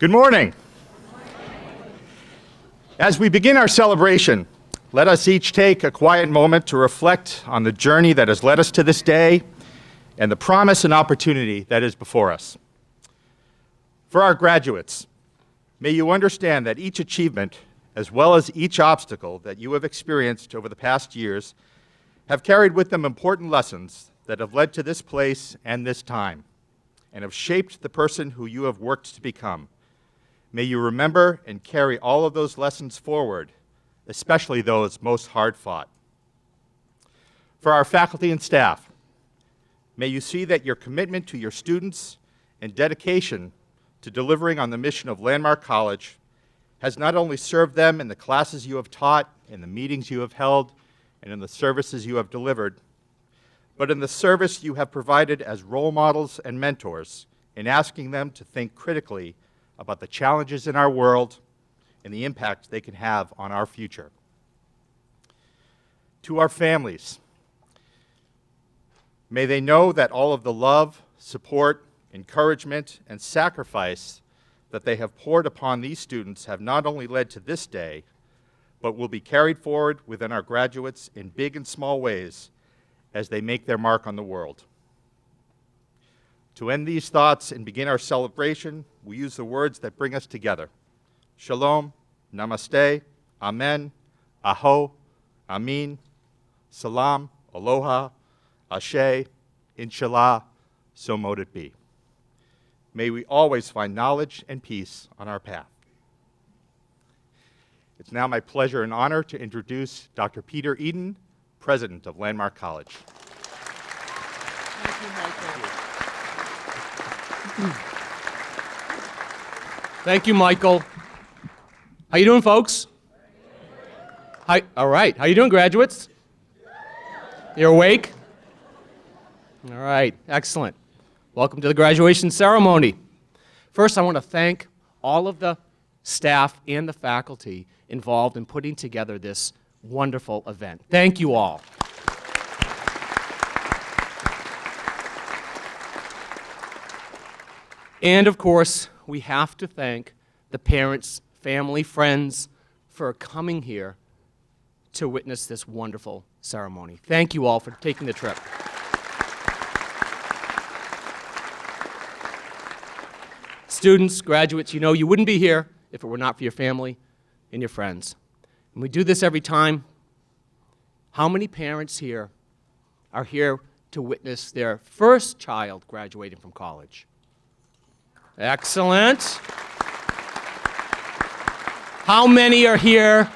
Good morning. As we begin our celebration, let us each take a quiet moment to reflect on the journey that has led us to this day and the promise and opportunity that is before us. For our graduates, may you understand that each achievement, as well as each obstacle that you have experienced over the past years, have carried with them important lessons that have led to this place and this time, and have shaped the person who you have worked to become. May you remember and carry all of those lessons forward, especially those most hard-fought. For our faculty and staff, may you see that your commitment to your students and dedication to delivering on the mission of Landmark College has not only served them in the classes you have taught, in the meetings you have held, and in the services you have delivered, but in the service you have provided as role models and mentors in asking them to think critically about the challenges in our world and the impact they can have on our future. To our families, may they know that all of the love, support, encouragement, and sacrifice that they have poured upon these students have not only led to this day, but will be carried forward within our graduates in big and small ways as they make their mark on the world. To end these thoughts and begin our celebration, we use the words that bring us together. Shalom, namaste, amen, aho, amin, salam, aloha, ashe, inshallah, so mote it be. May we always find knowledge and peace on our path. It's now my pleasure and honor to introduce Dr. Peter Eden, President of Landmark College. Thank you, Michael. Thank you, Michael. How you doing, folks? Hi. All right. How you doing, graduates? You're awake? All right. Excellent. Welcome to the graduation ceremony. First, I want to thank all of the staff and the faculty involved in putting together this wonderful event. Thank you all. And of course, we have to thank the parents, family, friends for coming here to witness this wonderful ceremony. Thank you all for taking the trip. Students, graduates, you know you wouldn't be here if it were not for your family and your friends. And we do this every time. How many parents here are here to witness their first child graduating from college? Excellent. How many are here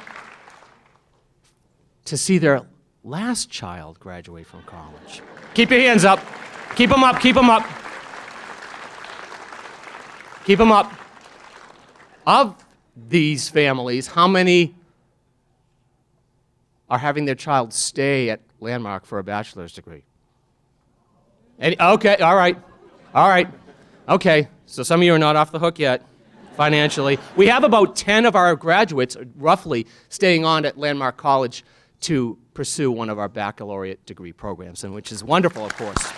to see their last child graduate from college? Keep your hands up. Keep them up, keep them up. Keep them up. Of these families, how many are having their child stay at Landmark for a bachelor's degree? Okay, all right. Okay, so some of you are not off the hook yet, financially. We have about 10 of our graduates, roughly, staying on at Landmark College to pursue one of our baccalaureate degree programs, and which is wonderful, of course.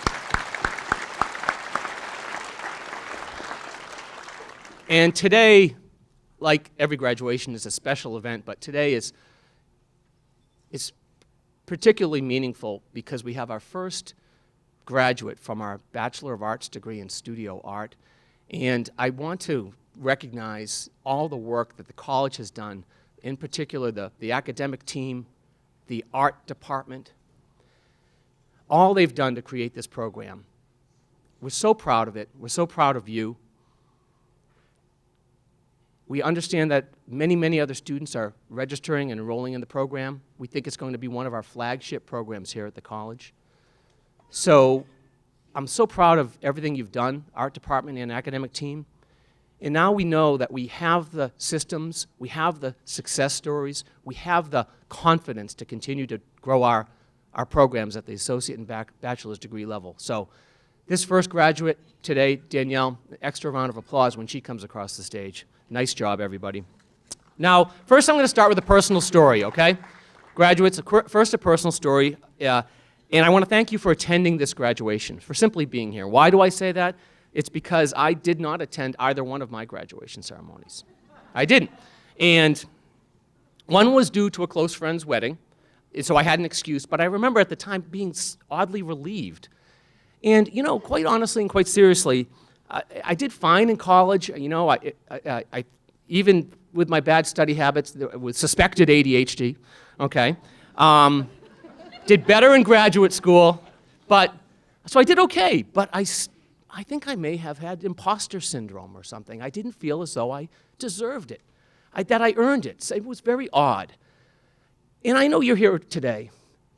And today, like every graduation, is a special event, but today is particularly meaningful because we have our first graduate from our Bachelor of Arts degree in Studio Art. And I want to recognize all the work that the college has done, in particular the academic team, the art department, all they've done to create this program. We're so proud of it. We're so proud of you. We understand that many, many other students are registering and enrolling in the program. We think it's going to be one of our flagship programs here at the college. So I'm so proud of everything you've done, art department and academic team. And now we know that we have the systems, we have the success stories, we have the confidence to continue to grow our programs at the associate and bachelor's degree level. So this first graduate today, Danielle, an extra round of applause when she comes across the stage. Nice job, everybody. Now, first I'm going to start with a personal story, okay? Graduates, first a personal story. And I want to thank you for attending this graduation, for simply being here. Why do I say that? it's because I did not attend either one of my graduation ceremonies. I didn't. And one was due to a close friend's wedding, so I had an excuse, but I remember at the time being oddly relieved. And, you know, quite honestly and quite seriously, I did fine in college. You know, I even with my bad study habits, with suspected ADHD, okay, did better in graduate school, so I did okay, but I think I may have had imposter syndrome or something. I didn't feel as though I deserved it, that I earned it. So it was very odd. And I know you're here today,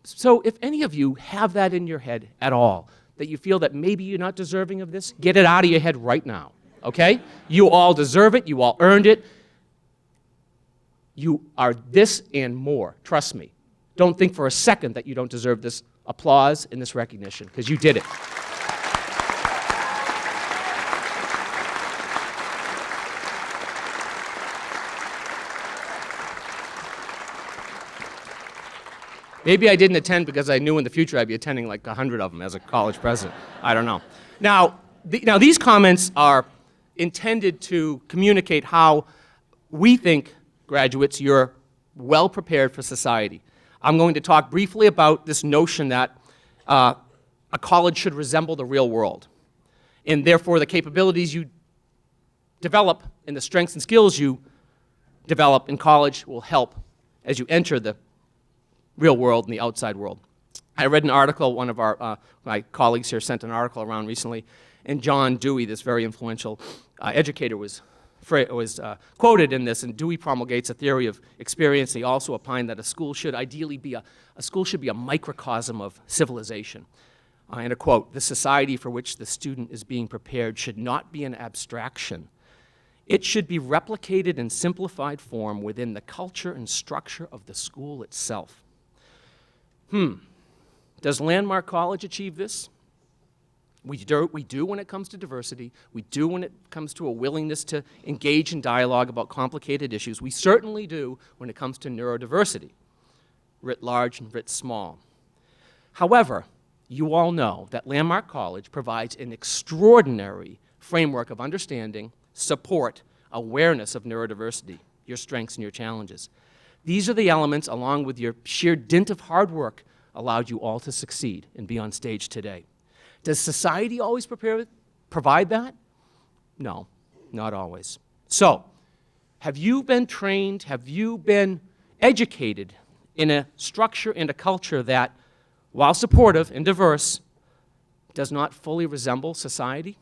so if any of you have that in your head at all, that you feel that maybe you're not deserving of this, get it out of your head right now, okay? You all deserve it. You all earned it. You are this and more. Trust me. Don't think for a second that you don't deserve this applause and this recognition, because you did it. Maybe I didn't attend because I knew in the future I'd be attending like 100 of them as a college president. I don't know. Now these comments are intended to communicate how we think, graduates, you're well prepared for society. I'm going to talk briefly about this notion that a college should resemble the real world, and therefore the capabilities you develop and the strengths and skills you develop in college will help as you enter the real world and the outside world. I read an article, one of my colleagues here sent an article around recently, and John Dewey, this very influential educator, was quoted in this, and Dewey promulgates a theory of experience. He also opined that a school should ideally be a microcosm of civilization. And a quote, "The society for which the student is being prepared should not be an abstraction. It should be replicated in simplified form within the culture and structure of the school itself." Does Landmark College achieve this? We do when it comes to diversity. We do when it comes to a willingness to engage in dialogue about complicated issues. We certainly do when it comes to neurodiversity, writ large and writ small. However, you all know that Landmark College provides an extraordinary framework of understanding, support, awareness of neurodiversity, your strengths and your challenges. These are the elements, along with your sheer dint of hard work, allowed you all to succeed and be on stage today. Does society always provide that? No, not always. So, have you been trained, have you been educated in a structure and a culture that, while supportive and diverse, does not fully resemble society?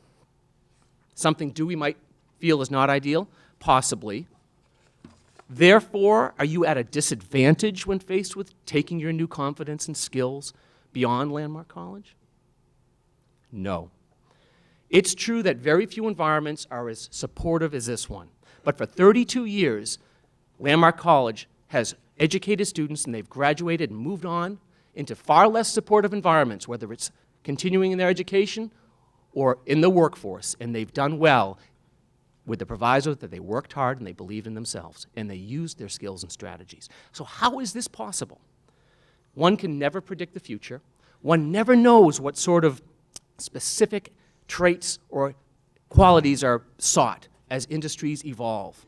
Something Dewey might feel is not ideal? Possibly. Therefore, are you at a disadvantage when faced with taking your new confidence and skills beyond Landmark College? No. It's true that very few environments are as supportive as this one. But for 32 years, Landmark College has educated students, and they've graduated and moved on into far less supportive environments, whether it's continuing in their education or in the workforce, and they've done well with the proviso that they worked hard and they believed in themselves, and they used their skills and strategies. So how is this possible? One can never predict the future. One never knows what sort of specific traits or qualities are sought as industries evolve.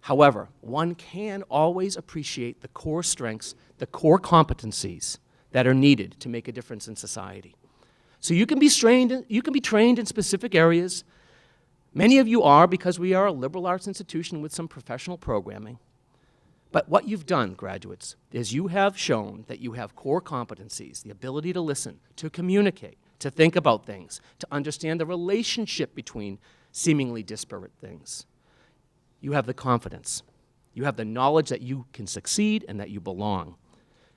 However, one can always appreciate the core strengths, the core competencies that are needed to make a difference in society. So you can be trained in specific areas. Many of you are, because we are a liberal arts institution with some professional programming. But what you've done, graduates, is you have shown that you have core competencies, the ability to listen, to communicate, to think about things, to understand the relationship between seemingly disparate things. You have the confidence. You have the knowledge that you can succeed and that you belong.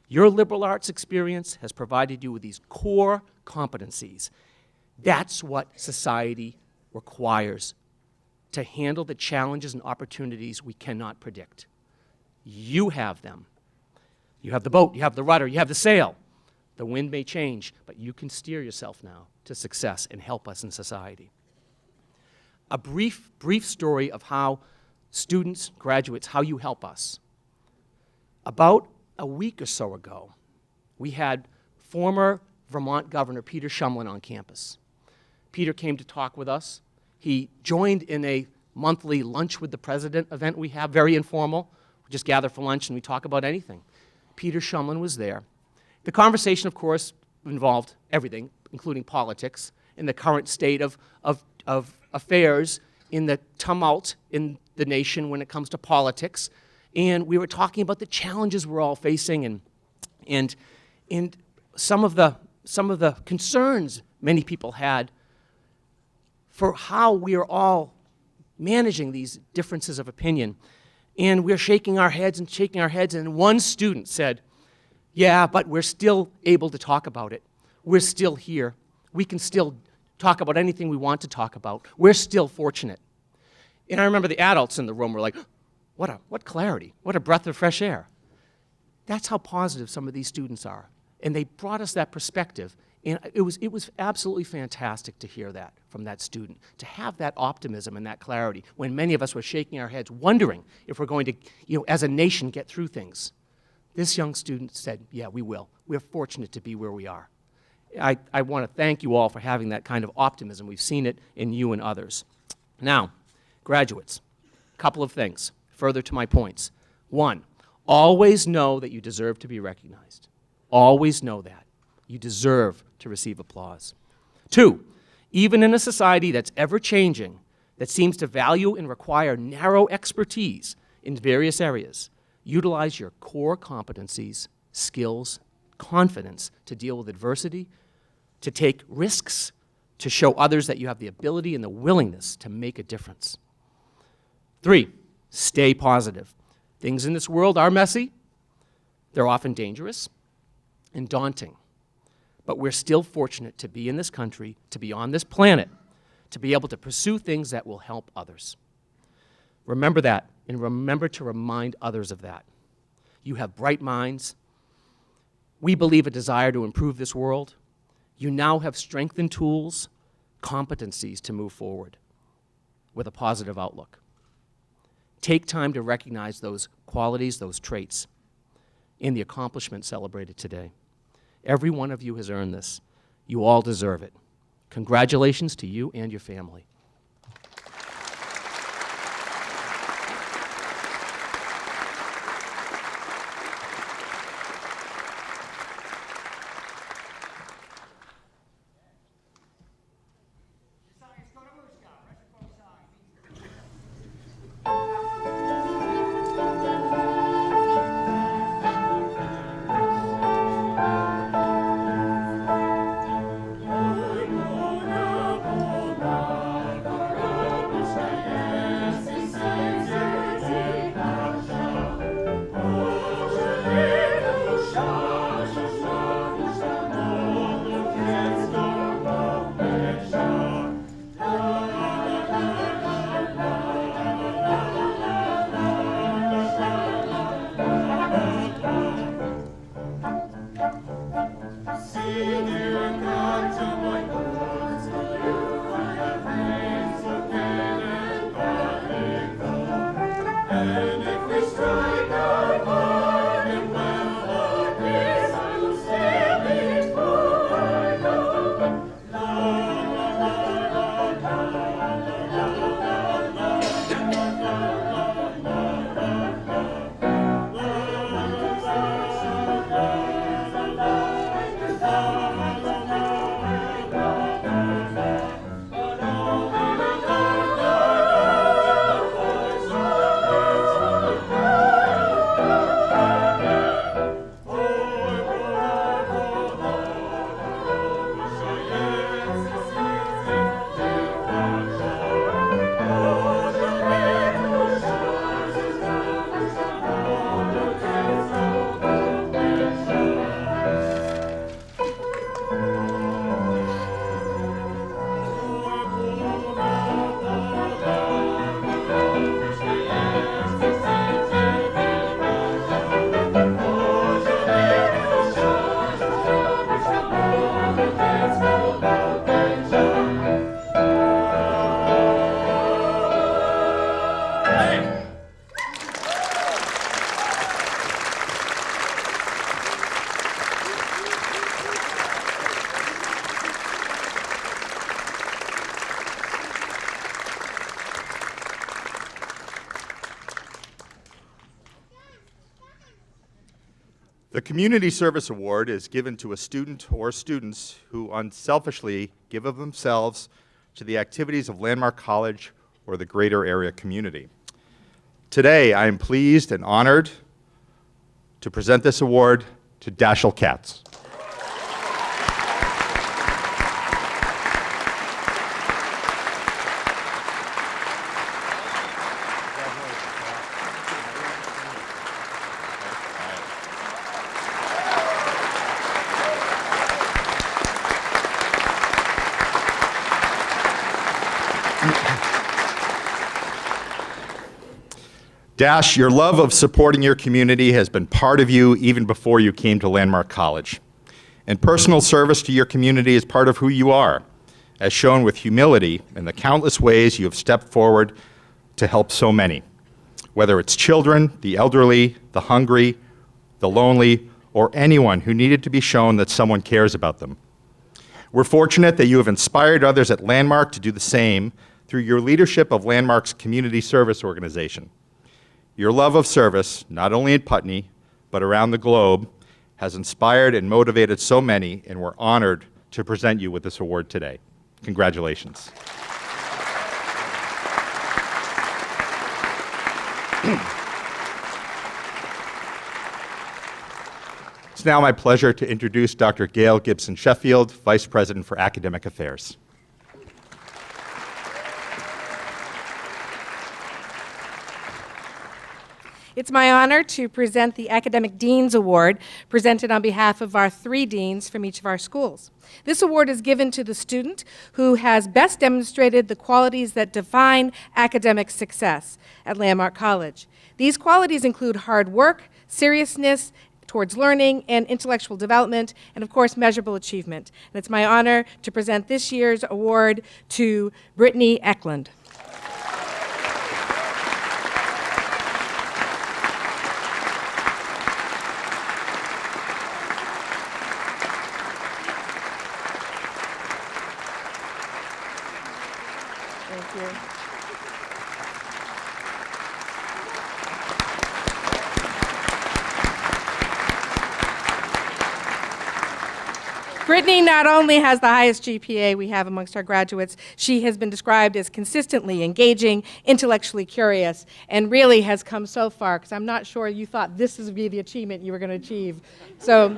Your liberal arts experience has provided you with these core competencies. That's what society requires to handle the challenges and opportunities we cannot predict. You have them. You have the boat, you have the rudder, you have the sail. The wind may change, but you can steer yourself now to success and help us in society. A brief story of how students, graduates, how you help us. About a week or so ago, we had former Vermont Governor Peter Shumlin on campus. Peter came to talk with us. He joined in a monthly lunch with the president event we have, very informal. We just gather for lunch and we talk about anything. Peter Shumlin was there. The conversation, of course, involved everything, including politics, in the current state of affairs, in the tumult in the nation when it comes to politics. And we were talking about the challenges we're all facing and some of the concerns many people had for how we are all managing these differences of opinion. And we're shaking our heads, and one student said, yeah, but we're still able to talk about it. We're still here. We can still talk about anything we want to talk about. We're still fortunate. And I remember the adults in the room were like, what clarity, what a breath of fresh air. That's how positive some of these students are. And they brought us that perspective. And it was absolutely fantastic to hear that from that student, to have that optimism and that clarity when many of us were shaking our heads, wondering if we're going to, as a nation, get through things. This young student said, yeah, we will. We're fortunate to be where we are. I want to thank you all for having that kind of optimism. We've seen it in you and others. Now, graduates, a couple of things further to my points. One, always know that you deserve to be recognized. Always know that. You deserve to receive applause. Two, even in a society that's ever-changing, that seems to value and require narrow expertise in various areas, utilize your core competencies, skills, confidence to deal with adversity, to take risks, to show others that you have the ability and the willingness to make a difference. Three, stay positive. Things in this world are messy. They're often dangerous and daunting. But we're still fortunate to be in this country, to be on this planet, to be able to pursue things that will help others. Remember that, and remember to remind others of that. You have bright minds. We believe a desire to improve this world. You now have strength and tools, competencies to move forward with a positive outlook. Take time to recognize those qualities, those traits, in the accomplishments celebrated today. Every one of you has earned this. You all deserve it. Congratulations to you and your family. The Community Service Award is given to a student or students who unselfishly give of themselves to the activities of Landmark College or the greater area community. Today, I am pleased and honored to present this award to Dashiell Katz. Dash, your love of supporting your community has been part of you even before you came to Landmark College. And personal service to your community is part of who you are, as shown with humility in the countless ways you have stepped forward to help so many, whether it's children, the elderly, the hungry, the lonely, or anyone who needed to be shown that someone cares about them. We're fortunate that you have inspired others at Landmark to do the same through your leadership of Landmark's community service organization. Your love of service, not only in Putney, but around the globe, has inspired and motivated so many, and we're honored to present you with this award today. Congratulations. It's now my pleasure to introduce Dr. Gail Gibson-Sheffield, Vice President for Academic Affairs. It's my honor to present the Academic Dean's Award, presented on behalf of our 3 deans from each of our schools. This award is given to the student who has best demonstrated the qualities that define academic success at Landmark College. These qualities include hard work, seriousness towards learning and intellectual development, and of course, measurable achievement. And it's my honor to present this year's award to Brittany Eklund. Thank you. Brittany not only has the highest GPA we have amongst our graduates, she has been described as consistently engaging, intellectually curious, and really has come so far, because I'm not sure you thought this would be the achievement you were going to achieve. So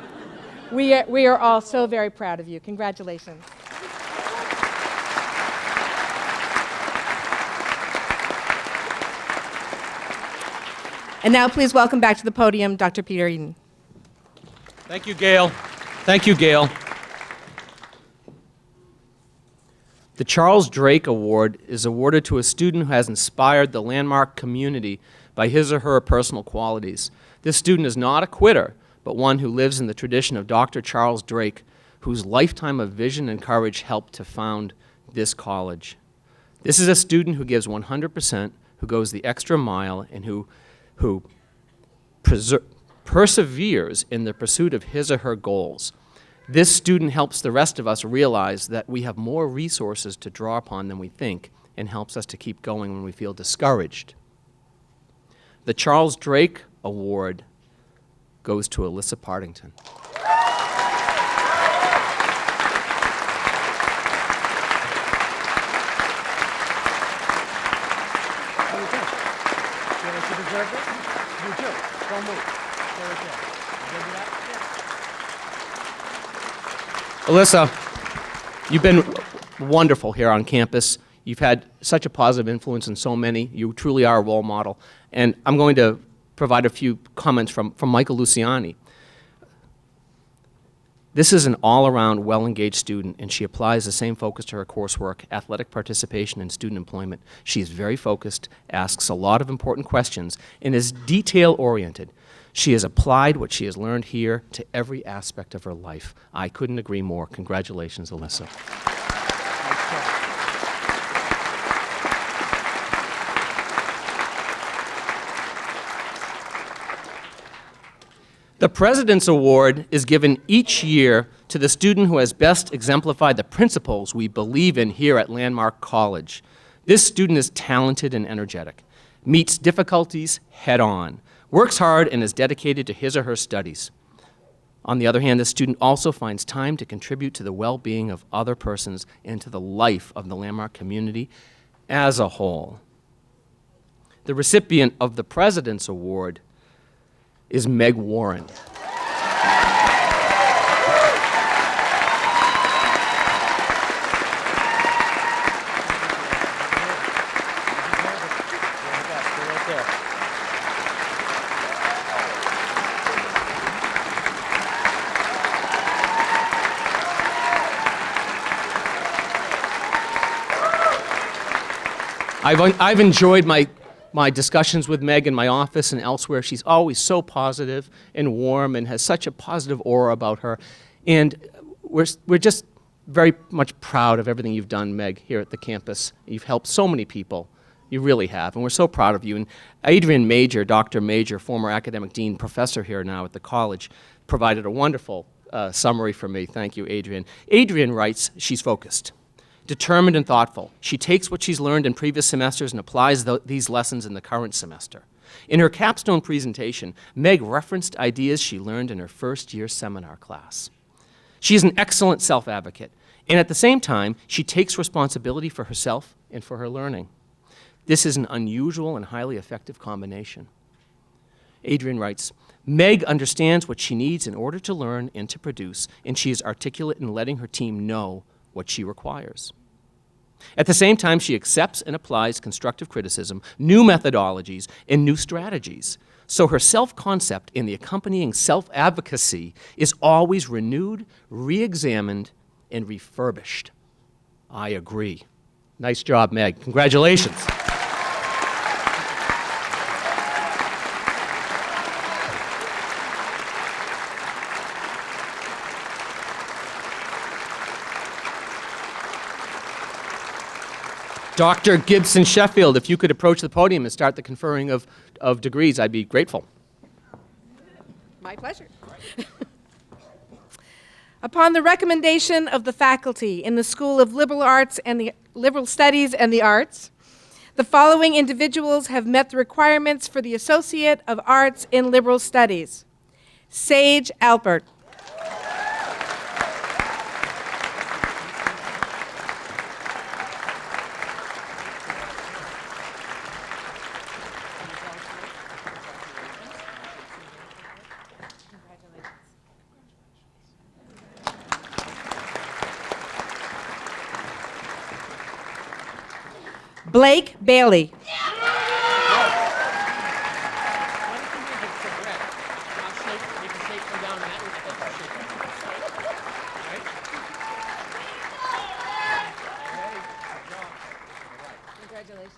we are all so very proud of you. Congratulations. And now please welcome back to the podium Dr. Peter Eden. Thank you, Gail. Thank you, Gail. The Charles Drake Award is awarded to a student who has inspired the Landmark community by his or her personal qualities. This student is not a quitter, but one who lives in the tradition of Dr. Charles Drake, whose lifetime of vision and courage helped to found this college. This is a student who gives 100%, who goes the extra mile, and who perseveres in the pursuit of his or her goals. This student helps the rest of us realize that we have more resources to draw upon than we think, and helps us to keep going when we feel discouraged. The Charles Drake Award goes to Alyssa Partington. Alyssa, you've been wonderful here on campus. You've had such a positive influence on so many. You truly are a role model. And I'm going to provide a few comments from Michael Luciani. This is an all-around, well-engaged student, and she applies the same focus to her coursework, athletic participation, and student employment. She is very focused, asks a lot of important questions, and is detail-oriented. She has applied what she has learned here to every aspect of her life. I couldn't agree more. Congratulations, Alyssa. The President's Award is given each year to the student who has best exemplified the principles we believe in here at Landmark College. This student is talented and energetic, meets difficulties head-on, works hard, and is dedicated to his or her studies. On the other hand, the student also finds time to contribute to the well-being of other persons and to the life of the Landmark community as a whole. The recipient of the President's Award is Meg Warren. I've enjoyed my discussions with Meg in my office and elsewhere. She's always so positive and warm and has such a positive aura about her. And we're just very much proud of everything you've done, Meg, here at the campus. You've helped so many people. You really have, and we're so proud of you. And Adrian Major, Dr. Major, former academic dean, professor here now at the college, provided a wonderful summary for me. Thank you, Adrian. Adrian writes, she's focused, determined and thoughtful. She takes what she's learned in previous semesters and applies these lessons in the current semester. In her capstone presentation, Meg referenced ideas she learned in her first-year seminar class. She is an excellent self-advocate, and at the same time, she takes responsibility for herself and for her learning. This is an unusual and highly effective combination. Adrian writes, Meg understands what she needs in order to learn and to produce, and she is articulate in letting her team know what she requires. At the same time, she accepts and applies constructive criticism, new methodologies, and new strategies. So her self-concept and the accompanying self-advocacy is always renewed, re-examined, and refurbished. I agree. Nice job, Meg. Congratulations. Dr. Gibson Sheffield, if you could approach the podium and start the conferring of degrees, I'd be grateful. My pleasure. Upon the recommendation of the faculty in the School of Liberal Arts and the Liberal Studies and the Arts, the following individuals have met the requirements for the Associate of Arts in Liberal Studies. Sage Alpert. Blake Bailey. Congratulations.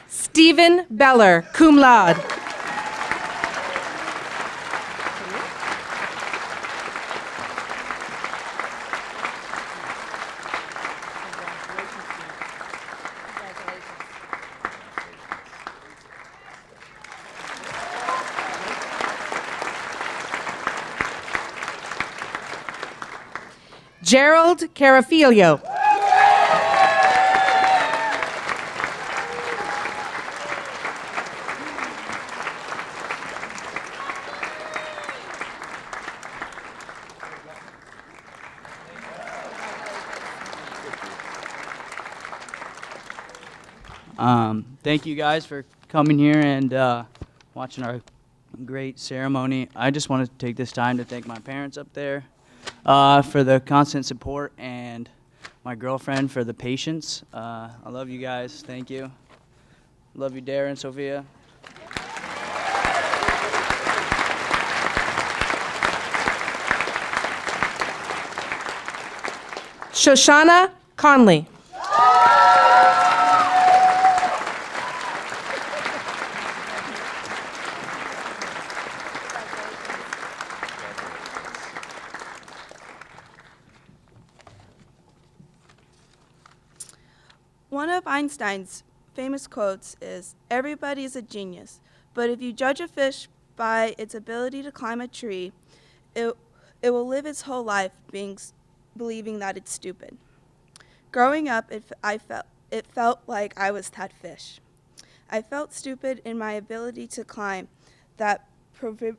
Stephen Beller, cum laude. Gerald Carafilio. Thank you guys for coming here and watching our great ceremony. I just want to take this time to thank my parents up there for the constant support and my girlfriend for the patience. I love you guys. Thank you. Love you, Darren, Sophia. Shoshana Conley. One of Einstein's famous quotes is, "Everybody is a genius, but if you judge a fish by its ability to climb a tree, it will live its whole life believing that it's stupid." Growing up, I it felt like I was that fish. I felt stupid in my ability to climb that proverbial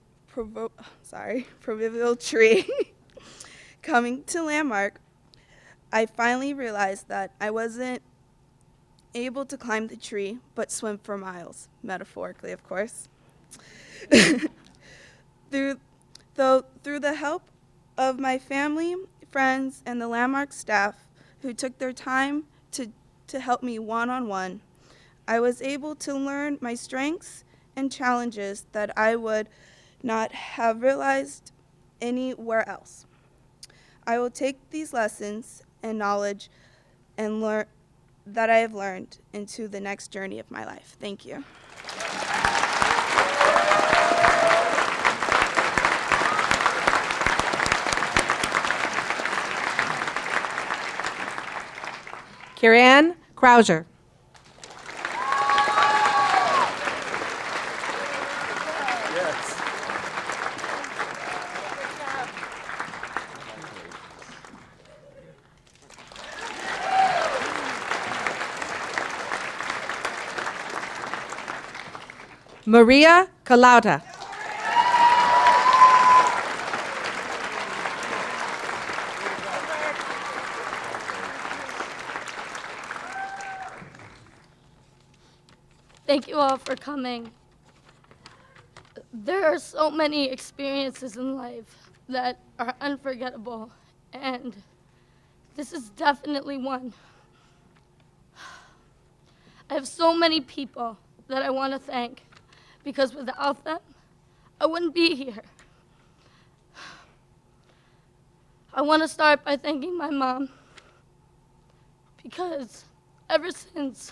tree. Coming to Landmark, I finally realized that I wasn't able to climb the tree, but swim for miles, metaphorically, of course. Through the help of my family, friends, and the Landmark staff who took their time to help me one-on-one, I was able to learn my strengths and challenges that I would not have realized anywhere else. I will take these lessons and knowledge and learn that I have learned into the next journey of my life. Thank you. Kieran Krauser. Maria Kalauta. Thank you all for coming. There are so many experiences in life that are unforgettable, and this is definitely one. I have so many people that I want to thank, because without them, I wouldn't be here. I want to start by thanking my mom, because ever since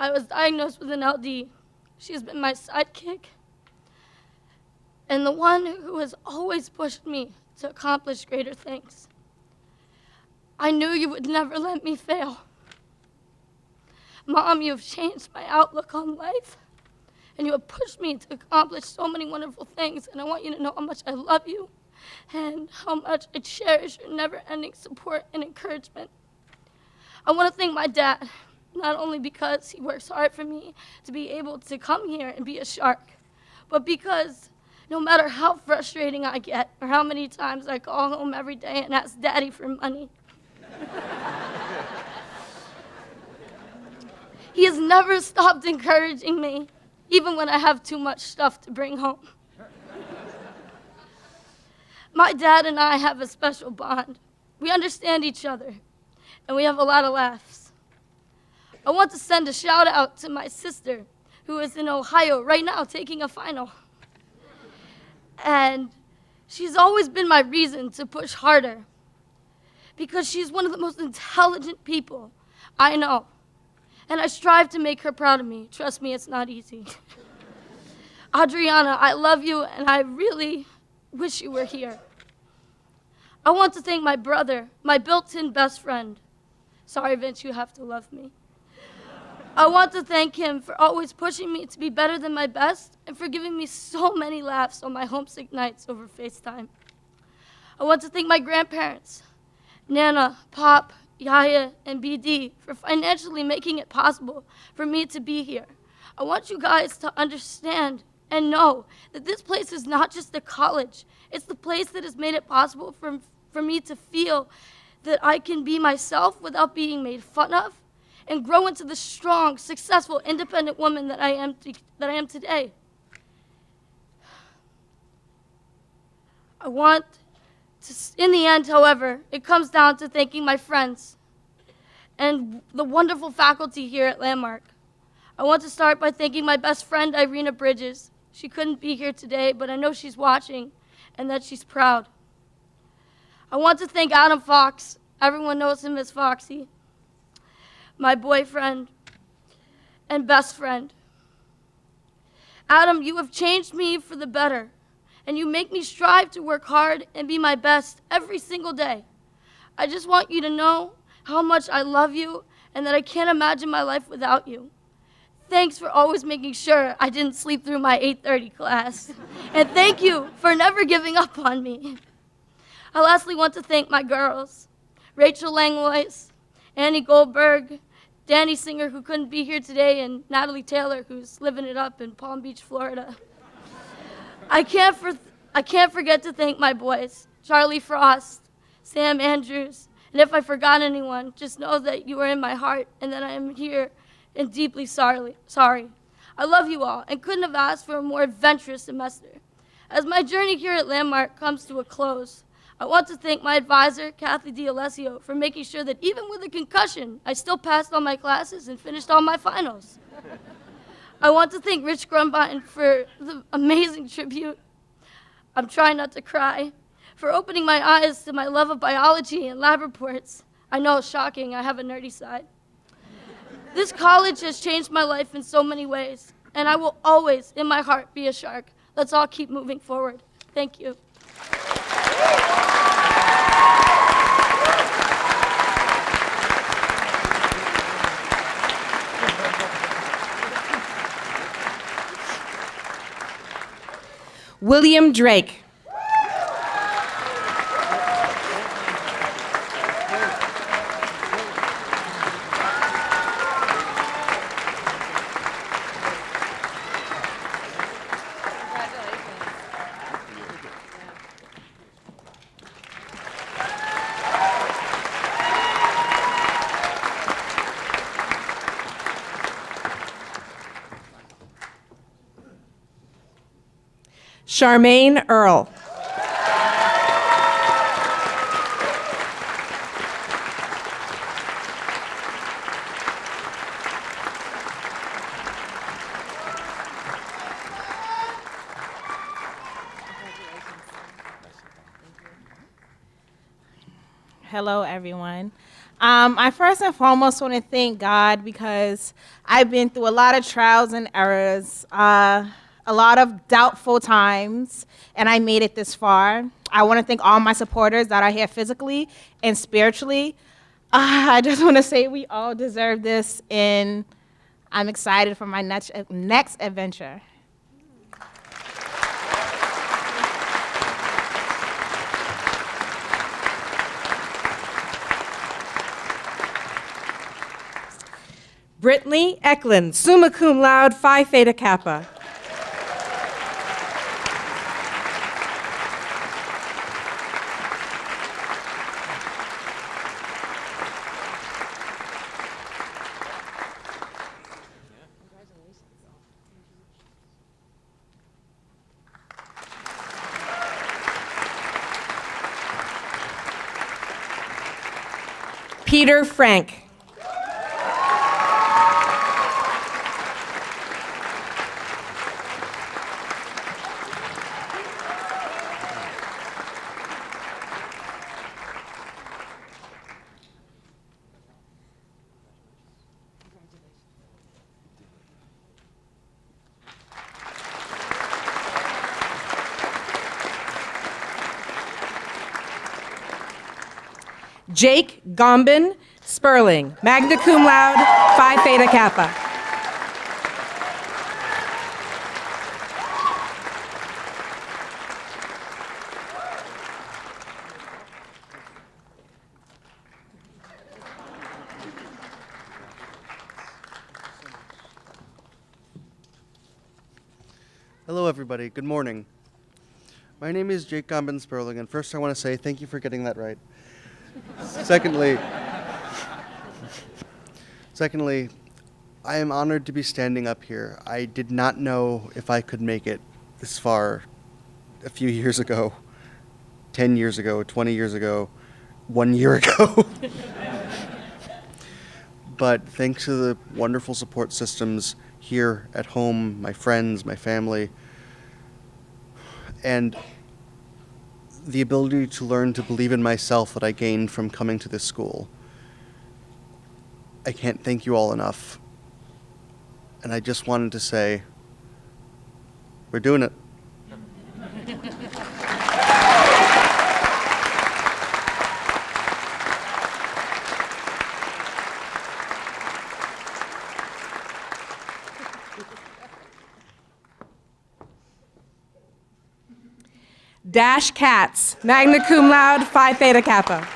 I was diagnosed with an LD, she's been my sidekick and the one who has always pushed me to accomplish greater things. I knew you would never let me fail. Mom, you have changed my outlook on life, and you have pushed me to accomplish so many wonderful things, and I want you to know how much I love you and how much I cherish your never-ending support and encouragement. I want to thank my dad, not only because he works hard for me to be able to come here and be a shark, but because no matter how frustrating I get or how many times I call home every day and ask Daddy for money, he has never stopped encouraging me, even when I have too much stuff to bring home. My dad and I have a special bond. We understand each other, and we have a lot of laughs. I want to send a shout out to my sister, who is in Ohio right now taking a final. And she's always been my reason to push harder, because she's one of the most intelligent people I know. And I strive to make her proud of me. Trust me, it's not easy. Adriana, I love you, and I really wish you were here. I want to thank my brother, my built-in best friend. Sorry, Vince, you have to love me. I want to thank him for always pushing me to be better than my best and for giving me so many laughs on my homesick nights over FaceTime. I want to thank my grandparents, Nana, Pop, Yaya, and BD, for financially making it possible for me to be here. I want you guys to understand and know that this place is not just a college. It's the place that has made it possible for me to feel that I can be myself without being made fun of and grow into the strong, successful, independent woman that I am today. I want to, in the end, however, it comes down to thanking my friends and the wonderful faculty here at Landmark. I want to start by thanking my best friend, Irina Bridges. She couldn't be here today, but I know she's watching and that she's proud. I want to thank Adam Fox. Everyone knows him as Foxy. My boyfriend and best friend. Adam, you have changed me for the better, and you make me strive to work hard and be my best every single day. I just want you to know how much I love you and that I can't imagine my life without you. Thanks for always making sure I didn't sleep through my 8:30 class. And thank you for never giving up on me. I lastly want to thank my girls, Rachel Langlois, Annie Goldberg, Danny Singer, who couldn't be here today, and Natalie Taylor, who's living it up in Palm Beach, Florida. I can't forget to thank my boys, Charlie Frost, Sam Andrews, and if I forgot anyone, just know that you are in my heart and that I am here and deeply sorry. I love you all and couldn't have asked for a more adventurous semester. As my journey here at Landmark comes to a close, I want to thank my advisor, Kathy D'Alessio, for making sure that even with a concussion, I still passed all my classes and finished all my finals. I want to thank Rich Grumbine for the amazing tribute. I'm trying not to cry. For opening my eyes to my love of biology and lab reports. I know it's shocking, I have a nerdy side. This college has changed my life in so many ways, and I will always, in my heart, be a shark. Let's all keep moving forward. Thank you. William Drake. Charmaine Earl. Hello, everyone. I first and foremost want to thank God because I've been through a lot of trials and errors, a lot of doubtful times, and I made it this far. I want to thank all my supporters that are here physically and spiritually. I just want to say we all deserve this, and I'm excited for my next adventure. Brittany Eklund, summa cum laude, Phi Theta Kappa. Peter Frank. Jake Gombin Sperling, magna cum laude, Phi Theta Kappa. Hello, everybody. Good morning. My name is Jake Gombin Sperling, and first I want to say thank you for getting that right. Secondly, I am honored to be standing up here. I did not know if I could make it this far a few years ago, 10 years ago, 20 years ago, 1 year ago. But thanks to the wonderful support systems here at home, my friends, my family, and the ability to learn to believe in myself that I gained from coming to this school, I can't thank you all enough. And I just wanted to say, we're doing it. Dash Katz, magna cum laude, Phi Theta Kappa.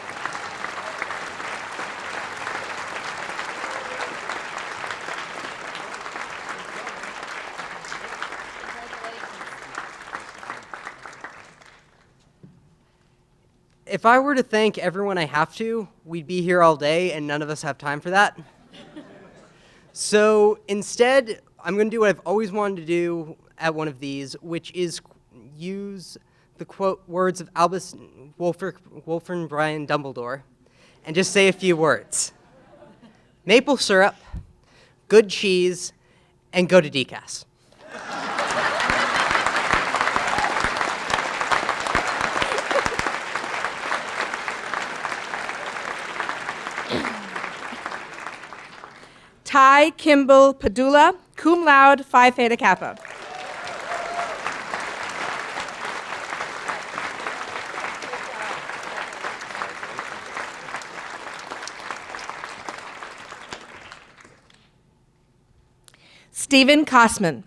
If I were to thank everyone I have to, we'd be here all day, and none of us have time for that. So instead, I'm going to do what I've always wanted to do at one of these, which is use the quote words of Albus Wolfram Brian Dumbledore, and just say a few words. Maple syrup, good cheese, and go to decas. Ty Kimball Padula, cum laude, Phi Theta Kappa. Stephen Kosman.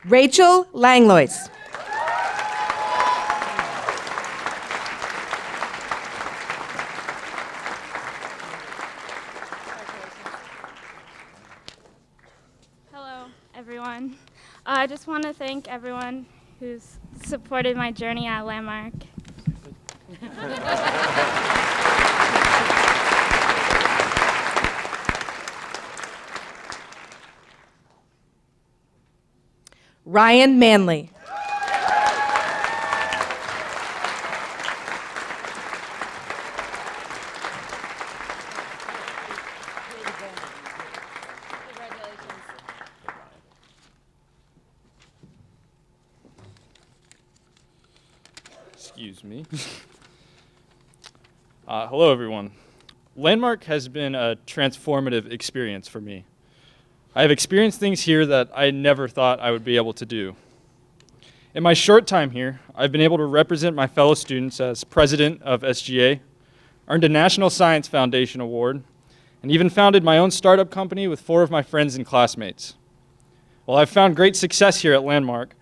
Rachel Langlois. Hello, everyone. I just want to thank everyone who's supported my journey at Landmark. Ryan Manley. Excuse me. Hello, everyone. Landmark has been a transformative experience for me. I have experienced things here that I never thought I would be able to do. In my short time here, I've been able to represent my fellow students as president of SGA, earned a National Science Foundation award, and even founded my own startup company with 4 of my friends and classmates. While I've found great success here at Landmark,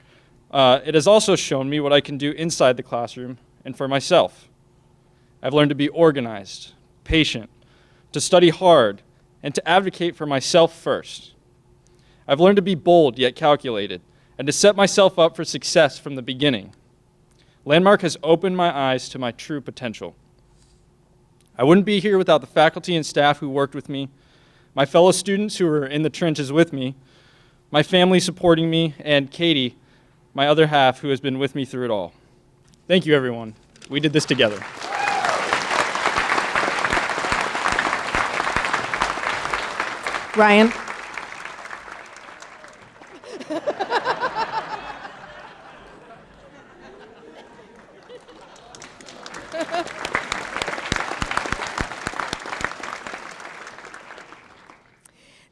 it has also shown me what I can do inside the classroom and for myself. I've learned to be organized, patient, to study hard, and to advocate for myself first. I've learned to be bold yet calculated, and to set myself up for success from the beginning. Landmark has opened my eyes to my true potential. I wouldn't be here without the faculty and staff who worked with me, my fellow students who were in the trenches with me, my family supporting me, and Katie, my other half, who has been with me through it all. Thank you, everyone. We did this together. Ryan.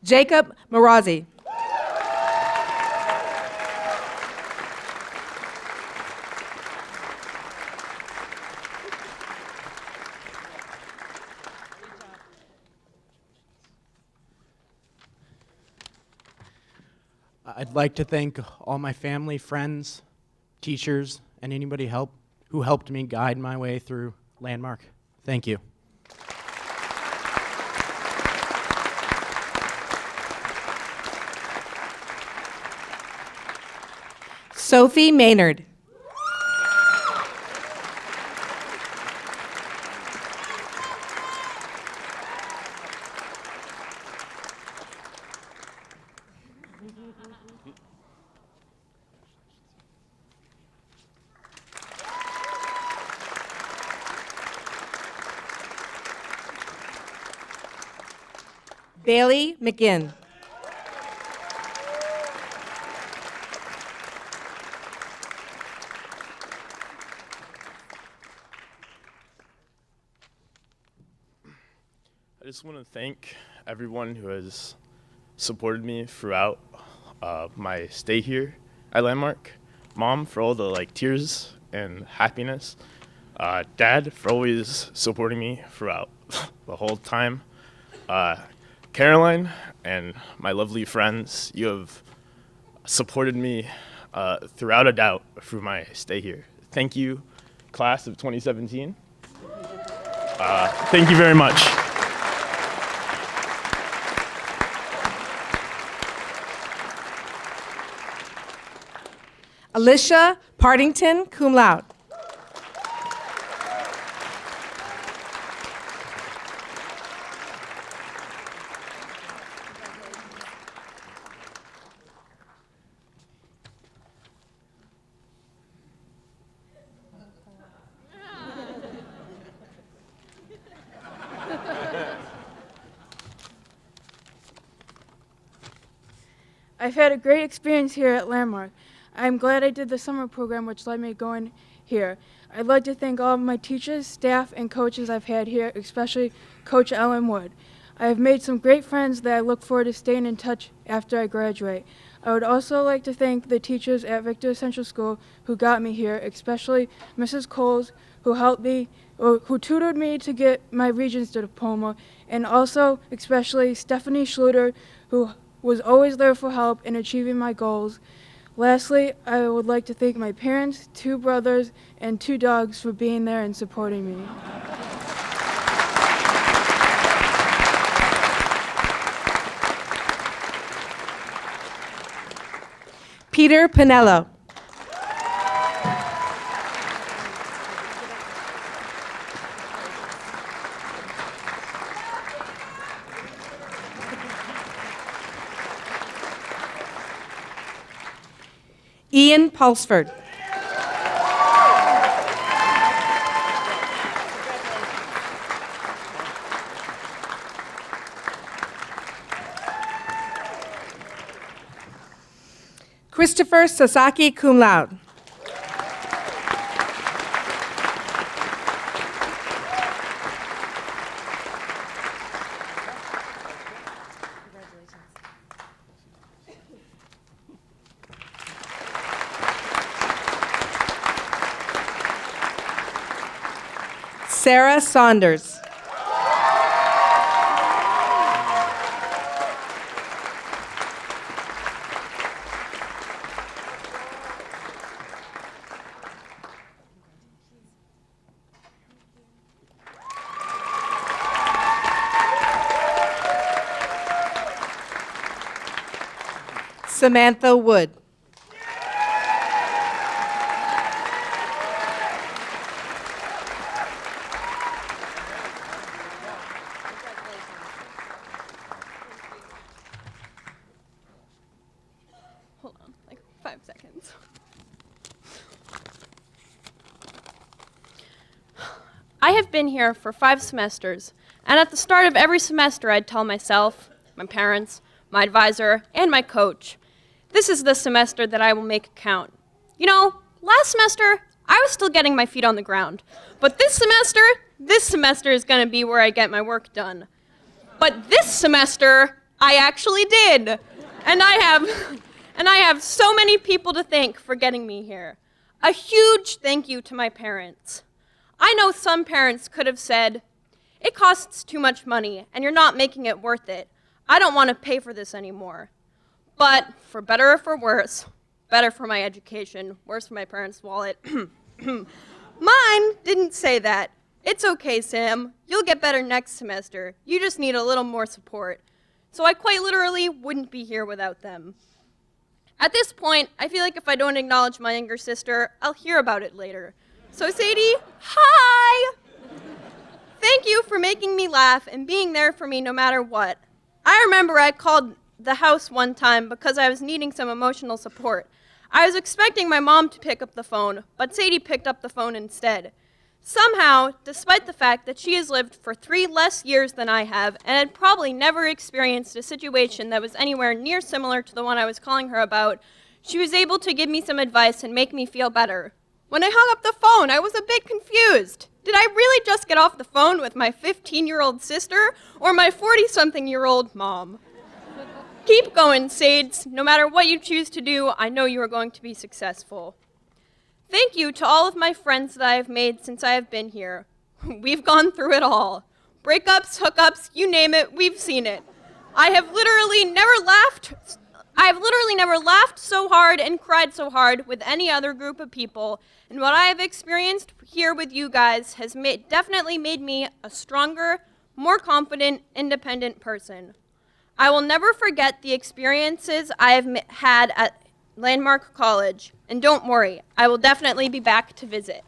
Jacob Marazi. I'd like to thank all my family, friends, teachers, and anybody who helped me guide my way through Landmark. Thank you. Sophie Maynard. Bailey McGinn. I just want to thank everyone who has supported me throughout my stay here at Landmark. Mom, for all the tears and happiness. Dad, for always supporting me throughout the whole time. Caroline and my lovely friends, you have supported me throughout a doubt through my stay here. Thank you, class of 2017. Thank you very much. Alicia Partington, cum laude. I've had a great experience here at Landmark. I'm glad I did the summer program, which led me to going here. I'd like to thank all of my teachers, staff, and coaches I've had here, especially Coach Ellen Wood. I have made some great friends that I look forward to staying in touch after I graduate. I would also like to thank the teachers at Victor Central School who got me here, especially Mrs. Coles, who helped me, or who tutored me to get my Regents diploma, and also especially Stephanie Schluter, who was always there for help in achieving my goals. Lastly, I would like to thank my parents, 2 brothers, and 2 dogs for being there and supporting me. Peter Pinello. Ian Pulsford. Christopher Sasaki, cum laude. Sarah Saunders. Samantha Wood. Hold on, like 5 seconds. I have been here for 5 semesters, and at the start of every semester I'd tell myself, my parents, my advisor, and my coach, this is the semester that I will make count. You know, last semester, I was still getting my feet on the ground. But this semester is gonna be where I get my work done. But this semester, I actually did. And I have so many people to thank for getting me here. A huge thank you to my parents. I know some parents could have said, it costs too much money and you're not making it worth it. I don't want to pay for this anymore. But for better or for worse, better for my education, worse for my parents' wallet. Mine didn't say that. It's okay, Sam. You'll get better next semester. You just need a little more support. So I quite literally wouldn't be here without them. At this point, I feel like if I don't acknowledge my younger sister, I'll hear about it later. So Sadie, hi! Thank you for making me laugh and being there for me no matter what. I remember I called the house one time because I was needing some emotional support. I was expecting my mom to pick up the phone, but Sadie picked up the phone instead. Somehow, despite the fact that she has lived for 3 less years than I have and had probably never experienced a situation that was anywhere near similar to the one I was calling her about, she was able to give me some advice and make me feel better. When I hung up the phone, I was a bit confused. Did I really just get off the phone with my 15-year-old sister or my 40-something-year-old mom? Keep going, Sades. No matter what you choose to do, I know you are going to be successful. Thank you to all of my friends that I have made since I have been here. We've gone through it all. Breakups, hookups, you name it, we've seen it. I have literally never laughed I've literally never laughed so hard and cried so hard with any other group of people, and what I have experienced here with you guys has definitely made me a stronger, more confident, independent person. I will never forget the experiences I have had at Landmark College, and don't worry, I will definitely be back to visit.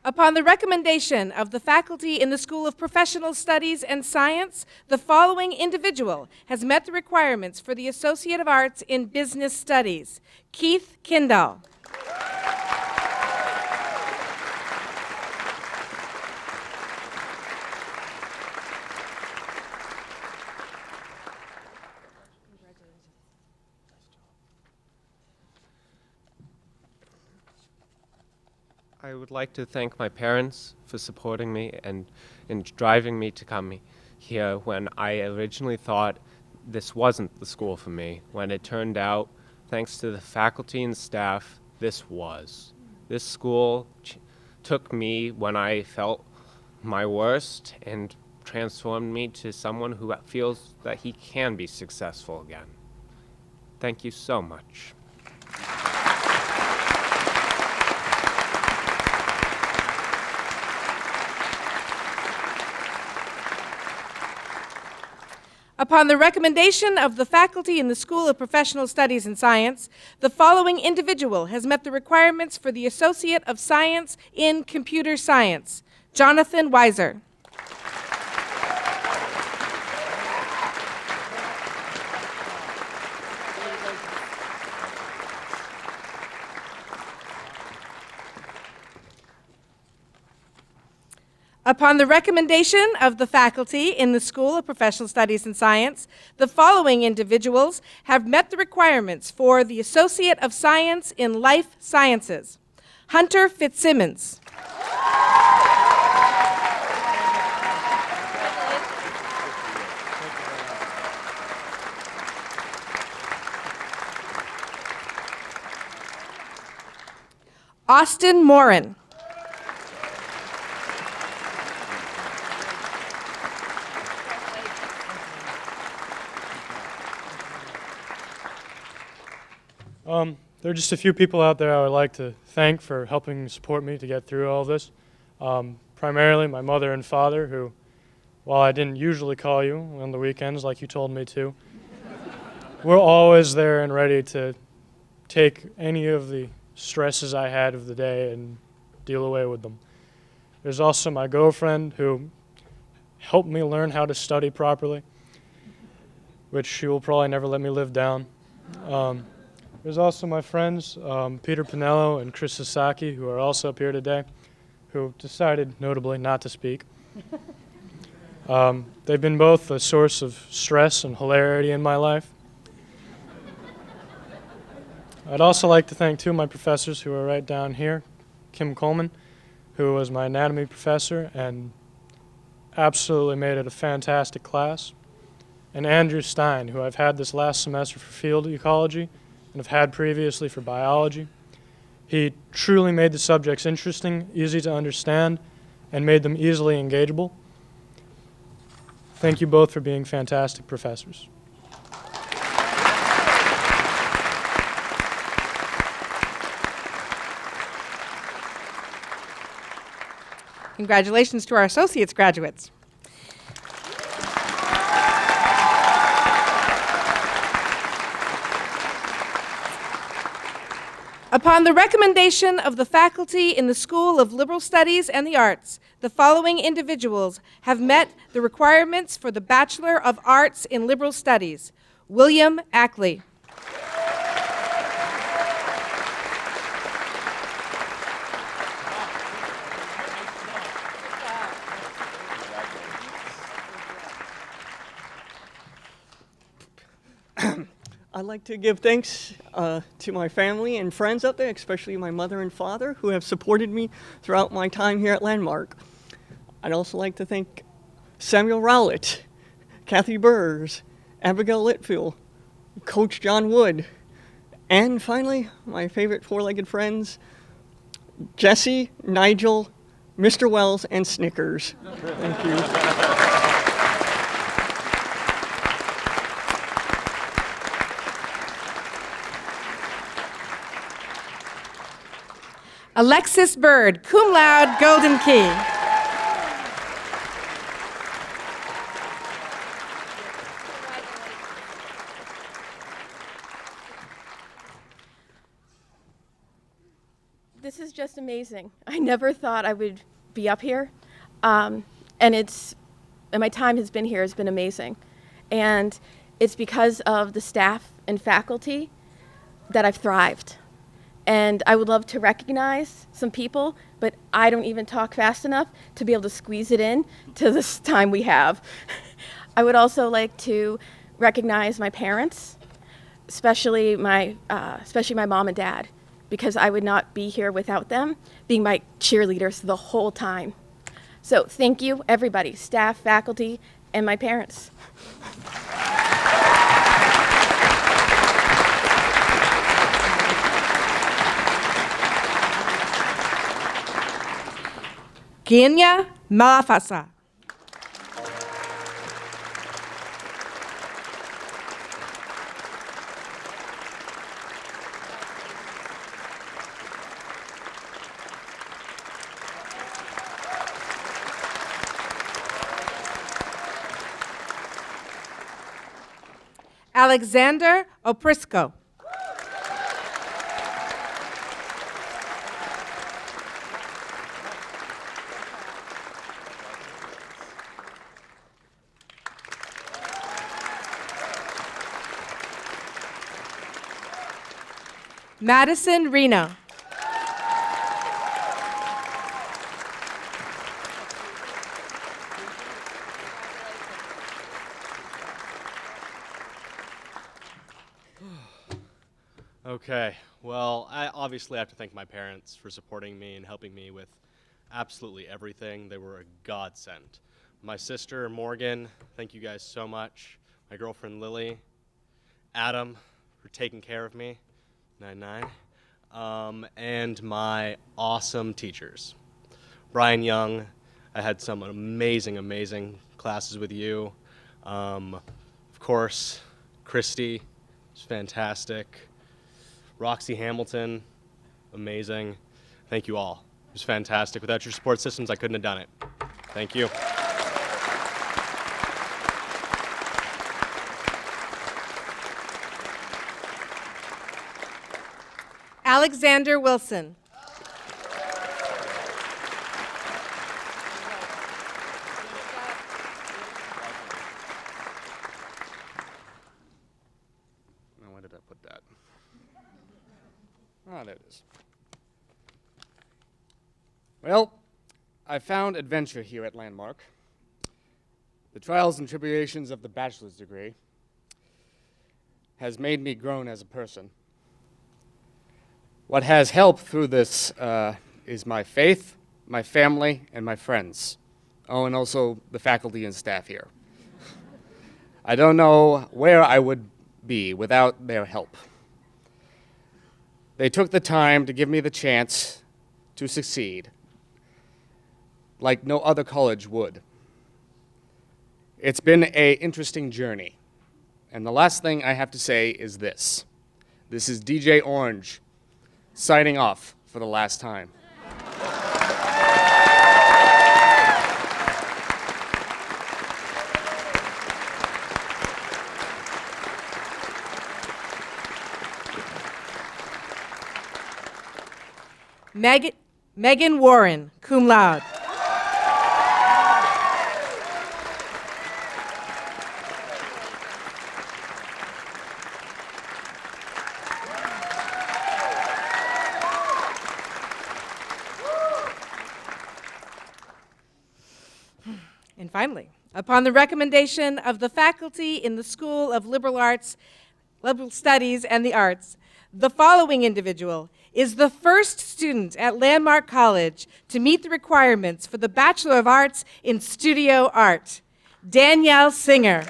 Upon the recommendation of the faculty in the School of Professional Studies and Science, the following individual has met the requirements for the Associate of Arts in Business Studies: Keith Kindall. I would like to thank my parents for supporting me and driving me to come here when I originally thought this wasn't the school for me. When it turned out, thanks to the faculty and staff, this was. This school took me when I felt my worst and transformed me to someone who feels that he can be successful again. Thank you so much. Upon the recommendation of the faculty in the School of Professional Studies and Science, the following individual has met the requirements for the Associate of Science in Computer Science: Jonathan Weiser. Upon the recommendation of the faculty in the School of Professional Studies and Science, the following individuals have met the requirements for the Associate of Science in Life Sciences: Hunter Fitzsimmons. Austin Morin. There are just a few people out there I would like to thank for helping support me to get through all this. Primarily my mother and father, who, while I didn't usually call you on the weekends like you told me to, were always there and ready to take any of the stresses I had of the day and deal away with them. There's also my girlfriend, who helped me learn how to study properly, which she will probably never let me live down. There's also my friends, Peter Pinello and Chris Sasaki, who are also up here today, who decided, notably, not to speak. They've been both a source of stress and hilarity in my life. I'd also like to thank two of my professors who are right down here: Kim Coleman, who was my anatomy professor and absolutely made it a fantastic class, and Andrew Stein, who I've had this last semester for field ecology and have had previously for biology. He truly made the subjects interesting, easy to understand, and made them easily engageable. Thank you both for being fantastic professors. Congratulations to our associates graduates. Upon the recommendation of the faculty in the School of Liberal Studies and the Arts, the following individuals have met the requirements for the Bachelor of Arts in Liberal Studies: William Ackley. I'd like to give thanks to my family and friends out there, especially my mother and father, who have supported me throughout my time here at Landmark. I'd also like to thank Samuel Rowlett, Kathy Burrs, Abigail Litfield, Coach John Wood, And finally, my favorite four-legged friends, Jesse, Nigel, Mr. Wells, and Snickers. Thank you. Alexis Bird, cum laude, Golden Key. This is just amazing. I never thought I would be up here, and my time has been amazing, and it's because of the staff and faculty that I've thrived. And I would love to recognize some people, but I don't even talk fast enough to be able to squeeze it in to this time we have. I would also like to recognize my parents, especially my mom and dad, because I would not be here without them being my cheerleaders the whole time. So thank you, everybody, staff, faculty, and my parents. Kenya Mafasa. Alexander Oprisco. Madison Reno. Okay, well, I obviously have to thank my parents for supporting me and helping me with absolutely everything. They were a godsend. My sister, Morgan, thank you guys so much. My girlfriend, Lily. Adam, for taking care of me. 9-9. And my awesome teachers. Brian Young, I had some amazing classes with you. Of course, Christy, was fantastic. Roxy Hamilton, amazing. Thank you all. It was fantastic. Without your support systems, I couldn't have done it. Thank you. Alexander Wilson. Now, where did I put that? Ah, there it is. Well, I found adventure here at Landmark. The trials and tribulations of the bachelor's degree has made me grown as a person. What has helped through this is my faith, my family, and my friends. Oh, and also the faculty and staff here. I don't know where I would be without their help. They took the time to give me the chance to succeed like no other college would. It's been an interesting journey. And the last thing I have to say is this. This is DJ Orange signing off for the last time. Megan Warren, cum laude. And finally, upon the recommendation of the faculty in the School of Liberal Studies and the Arts, the following individual is the first student at Landmark College to meet the requirements for the Bachelor of Arts in Studio Art, Danielle Singer.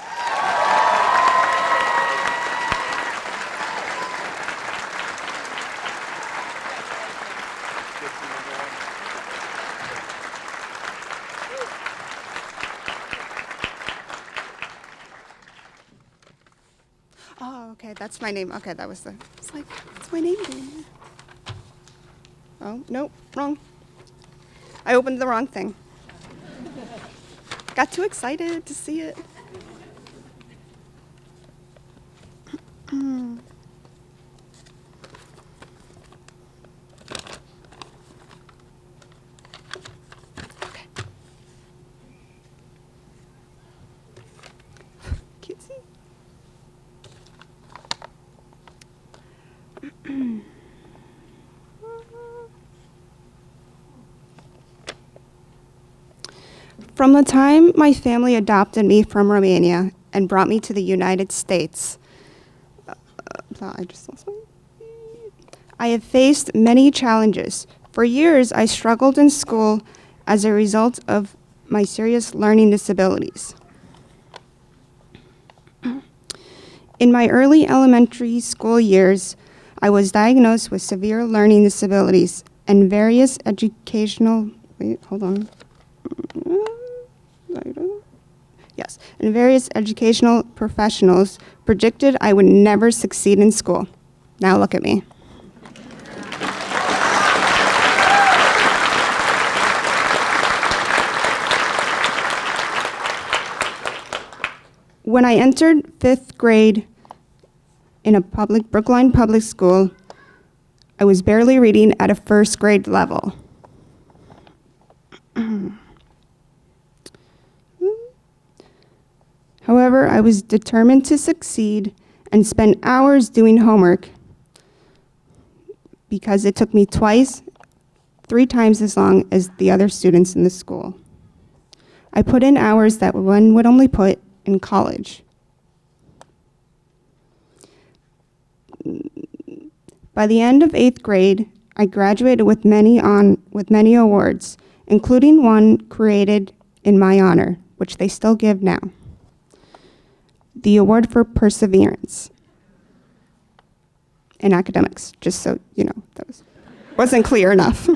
Okay, that's my name. Okay, that was the, it's like, what's my name doing? Oh, nope, wrong. I opened the wrong thing. Got too excited to see it. Cutesy. From the time my family adopted me from Romania and brought me to the United States, I have faced many challenges. For years, I struggled in school as a result of my serious learning disabilities. In my early elementary school years, I was diagnosed with severe learning disabilities and various educational, and various educational professionals predicted I would never succeed in school. Now look at me. When I entered 5th grade in a Brookline public school, I was barely reading at a 1st grade level. However, I was determined to succeed and spent hours doing homework because it took me 3 times as long as the other students in the school. I put in hours that one would only put in college. By the end of 8th grade, I graduated with many awards, including one created in my honor, which they still give now. The award for perseverance in academics, just so you know, that wasn't clear enough.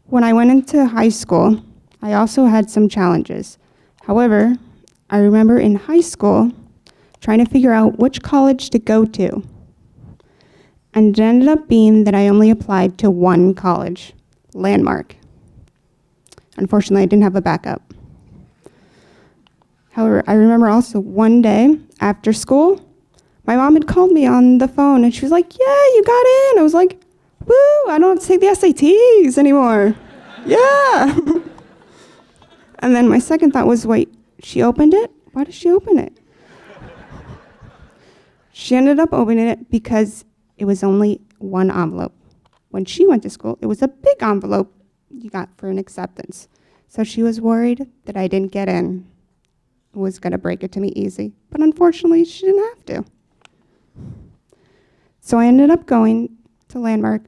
When I went into high school, I also had some challenges. However, I remember in high school trying to figure out which college to go to. And it ended up being that I only applied to one college, Landmark. Unfortunately, I didn't have a backup. However, I remember also one day after school, my mom had called me on the phone and she was like, "Yeah, you got in." I was like, "Woo, I don't have to take the SATs anymore." Yeah. And then my second thought was, wait, she opened it? Why did she open it? She ended up opening it because it was only one envelope. When she went to school, it was a big envelope you got for an acceptance. So she was worried that I didn't get in. Was going to break it to me easy. But unfortunately, she didn't have to. So I ended up going to Landmark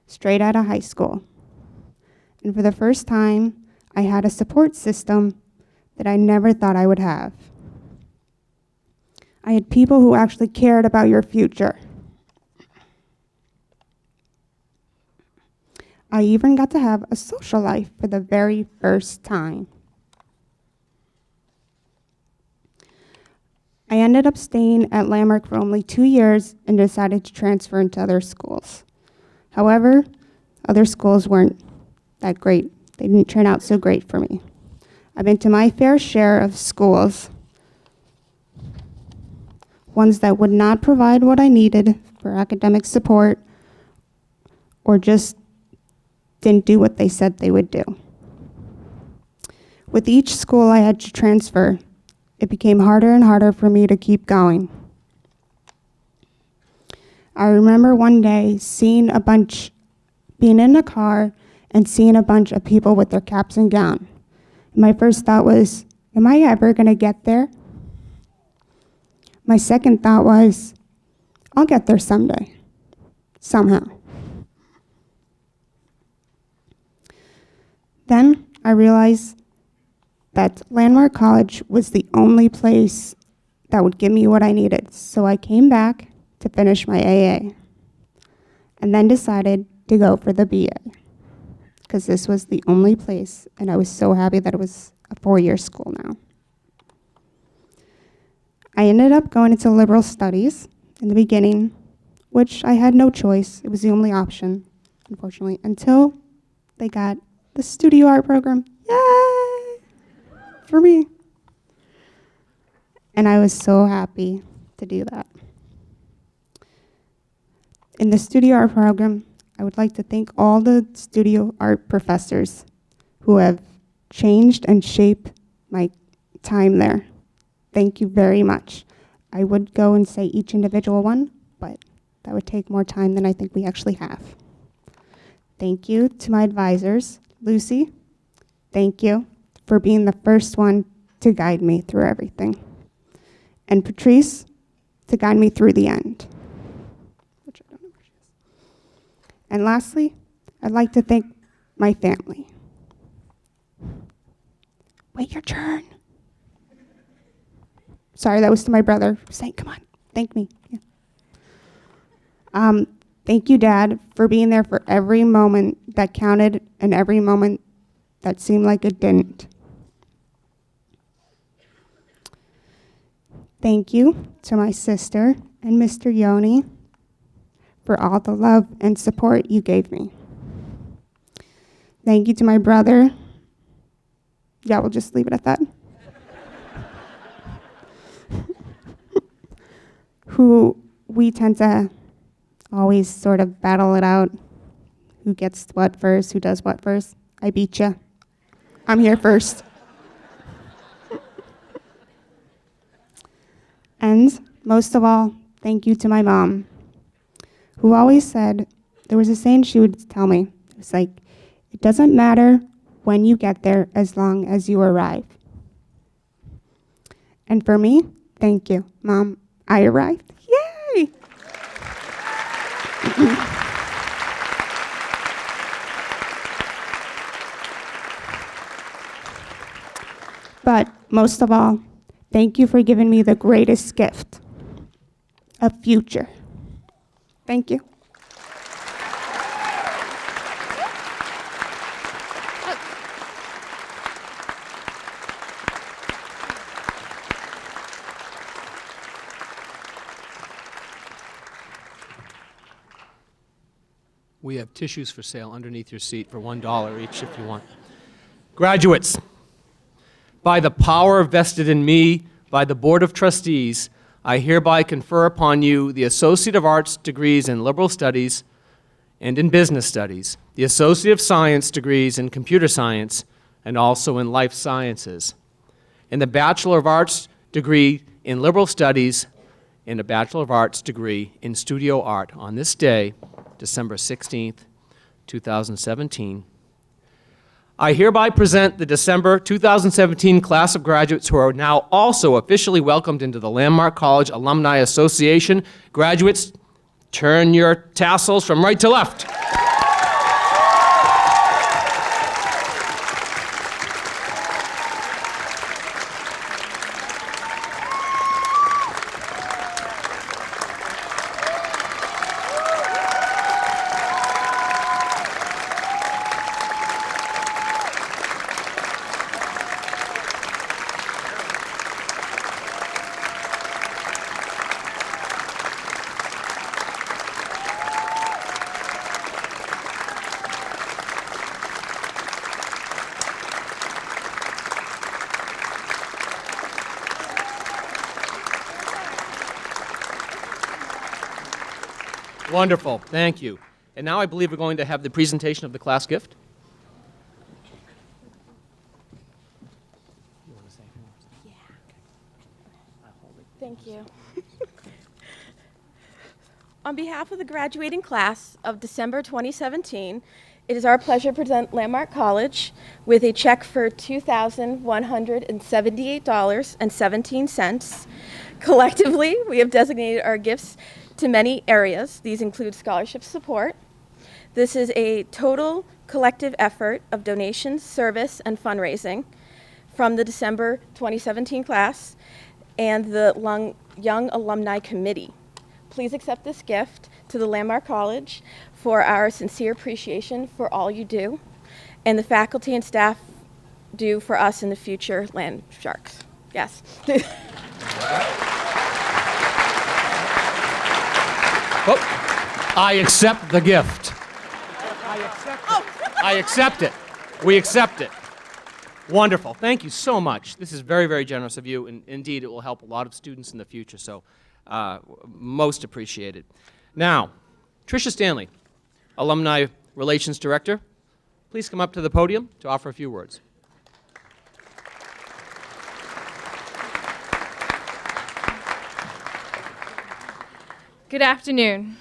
straight out of high school. And for the first time, I had a support system that I never thought I would have. I had people who actually cared about your future. I even got to have a social life for the very first time. I ended up staying at Landmark for only 2 years and decided to transfer into other schools. However, other schools weren't that great. They didn't turn out so great for me. I've been to my fair share of schools, ones that would not provide what I needed for academic support or just didn't do what they said they would do. With each school I had to transfer, it became harder and harder for me to keep going. I remember one day being in a car and seeing a bunch of people with their caps and gown. My first thought was, am I ever going to get there? My second thought was, I'll get there someday, somehow. Then I realized that Landmark College was the only place that would give me what I needed. So I came back to finish my AA. and then decided to go for the BA because this was the only place, and I was so happy that it was a 4-year school now. I ended up going into liberal studies in the beginning, which I had no choice. It was the only option, unfortunately, until they got the studio art program. Yay! For me. And I was so happy to do that. In the studio art program, I would like to thank all the studio art professors who have changed and shaped my time there. Thank you very much. I would go and say each individual one, but that would take more time than I think we actually have. Thank you to my advisors. Lucy, thank you for being the first one to guide me through everything. And Patrice, to guide me through the end. Which I don't know where she is. And lastly, I'd like to thank my family. Wait your turn. Sorry, that was to my brother saying, come on, thank me. Yeah. Thank you, Dad, for being there for every moment that counted and every moment that seemed like it didn't. Thank you to my sister and Mr. Yoni for all the love and support you gave me. Thank you to my brother. Yeah, we'll just leave it at that. Who we tend to always sort of battle it out. Who gets what first, who does what first. I beat you. I'm here first. And most of all, thank you to my mom, who always said, there was a saying she would tell me. It was like, it doesn't matter when you get there as long as you arrive. And for me, thank you, Mom. I arrived. Yay! But most of all, thank you for giving me the greatest gift, a future. Thank you. We have tissues for sale underneath your seat for $1 each if you want. Graduates, by the power vested in me by the Board of Trustees, I hereby confer upon you the Associate of Arts degrees in Liberal Studies and in Business Studies, the Associate of Science degrees in Computer Science and also in Life Sciences, and the Bachelor of Arts degree in Liberal Studies and a Bachelor of Arts degree in Studio Art on this day, December 16th, 2017. I hereby present the December 2017 class of graduates who are now also officially welcomed into the Landmark College Alumni Association. Graduates, turn your tassels from right to left. Wonderful, thank you. And now I believe we're going to have the presentation of the class gift. Thank you. On behalf of the graduating class of December 2017, it is our pleasure to present Landmark College with a check for $2,178.17. Collectively, we have designated our gifts to many areas. These include scholarship support. This is a total collective effort of donations, service, and fundraising from the December 2017 class and the Young Alumni Committee. please accept this gift to the Landmark College for our sincere appreciation for all you do and the faculty and staff do for us in the future land sharks. Yes. I accept the gift. I accept it. We accept it. Wonderful. Thank you so much. This is very, very generous of you, and indeed it will help a lot of students in the future, so most appreciated. Now, Tricia Stanley, Alumni Relations Director, please come up to the podium to offer a few words. Good afternoon.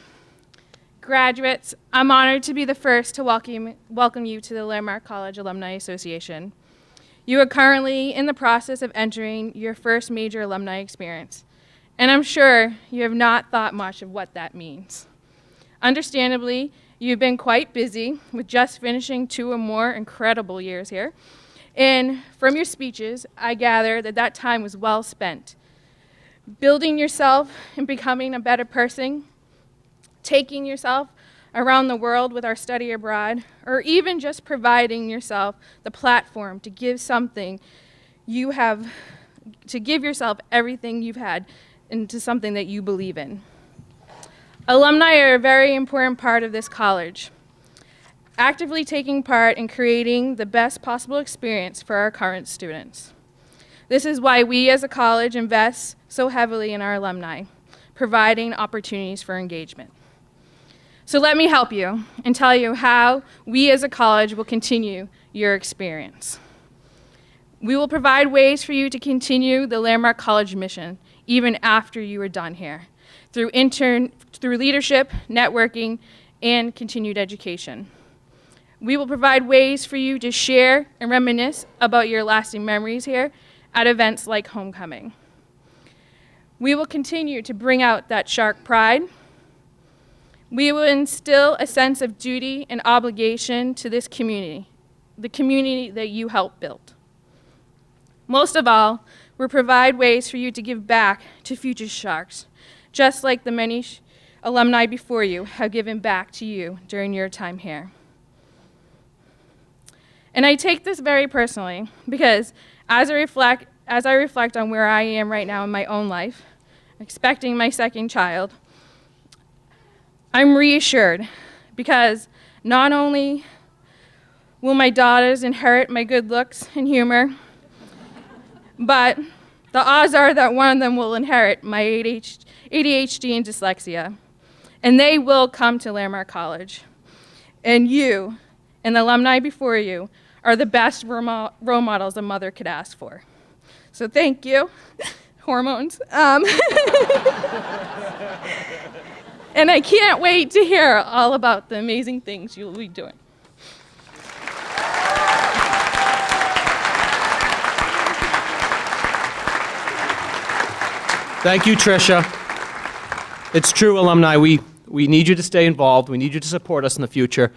Graduates, I'm honored to be the first to welcome you to the Landmark College Alumni Association. You are currently in the process of entering your first major alumni experience, and I'm sure you have not thought much of what that means. Understandably, you've been quite busy with just finishing 2 or more incredible years here, and from your speeches, I gather that that time was well spent. Building yourself and becoming a better person, taking yourself around the world with our study abroad, or even just providing yourself the platform to give something you have, to give yourself everything you've had into something that you believe in. Alumni are a very important part of this college, actively taking part in creating the best possible experience for our current students. This is why we as a college invest so heavily in our alumni, providing opportunities for engagement. So let me help you and tell you how we as a college will continue your experience. We will provide ways for you to continue the Landmark College mission even after you are done here, through leadership, networking, and continued education. We will provide ways for you to share and reminisce about your lasting memories here at events like homecoming. We will continue to bring out that shark pride. We will instill a sense of duty and obligation to this community, the community that you helped build. Most of all, we'll provide ways for you to give back to future sharks, just like the many alumni before you have given back to you during your time here. And I take this very personally because as I reflect on where I am right now in my own life, expecting my second child, I'm reassured because not only will my daughters inherit my good looks and humor, but the odds are that one of them will inherit my ADHD and dyslexia, and they will come to Landmark College. And you and the alumni before you are the best role models a mother could ask for. So thank you, hormones. And I can't wait to hear all about the amazing things you'll be doing. Thank you, Tricia. It's true, alumni. We need you to stay involved. We need you to support us in the future.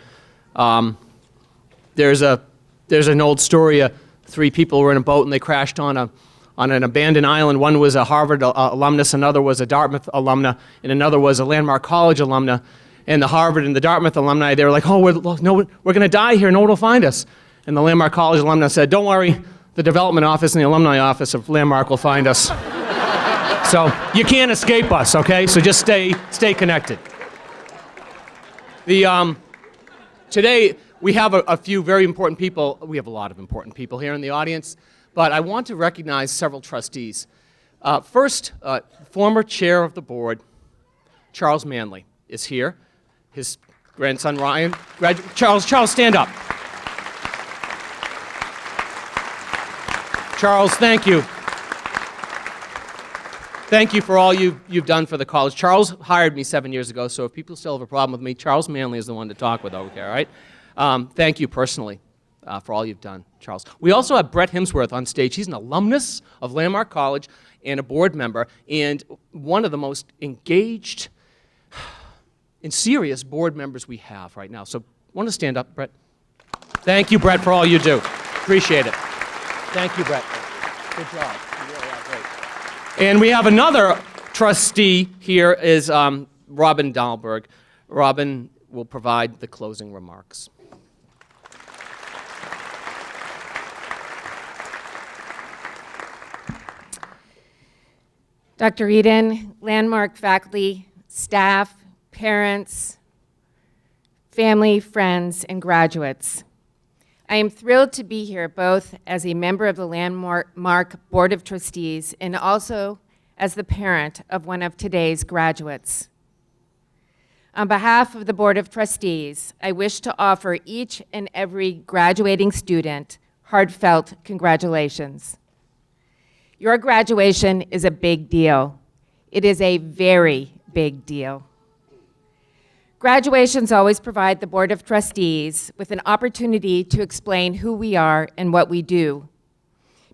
There's an old story. 3 people were in a boat and they crashed on an abandoned island. One was a Harvard alumnus, another was a Dartmouth alumna, and another was a Landmark College alumna. And the Harvard and the Dartmouth alumni, they were like, oh, we're going to die here. No one will find us. And the Landmark College alumna said, don't worry, the development office and the alumni office of Landmark will find us. So you can't escape us, okay? So just stay connected. Today, we have a few very important people. We have a lot of important people here in the audience, but I want to recognize several trustees. First, former chair of the board, Charles Manley, is here. His grandson, Ryan. Charles, stand up. Charles, thank you. Thank you for all you've done for the college. Charles hired me 7 years ago, so if people still have a problem with me, Charles Manley is the one to talk with over here, all right? Thank you personally for all you've done, Charles. We also have Brett Hemsworth on stage. He's an alumnus of Landmark College and a board member, and one of the most engaged and serious board members we have right now. So want to stand up, Brett? Thank you, Brett, for all you do. Appreciate it. Thank you, Brett. Good job. You really are great. And we have another trustee here is Robin Dahlberg. Robin will provide the closing remarks. Dr. Eden, Landmark faculty, staff, parents, family, friends, and graduates. I am thrilled to be here both as a member of the Landmark Board of Trustees and also as the parent of one of today's graduates. On behalf of the Board of Trustees, I wish to offer each and every graduating student heartfelt congratulations. Your graduation is a big deal. It is a very big deal. Graduations always provide the Board of Trustees with an opportunity to explain who we are and what we do.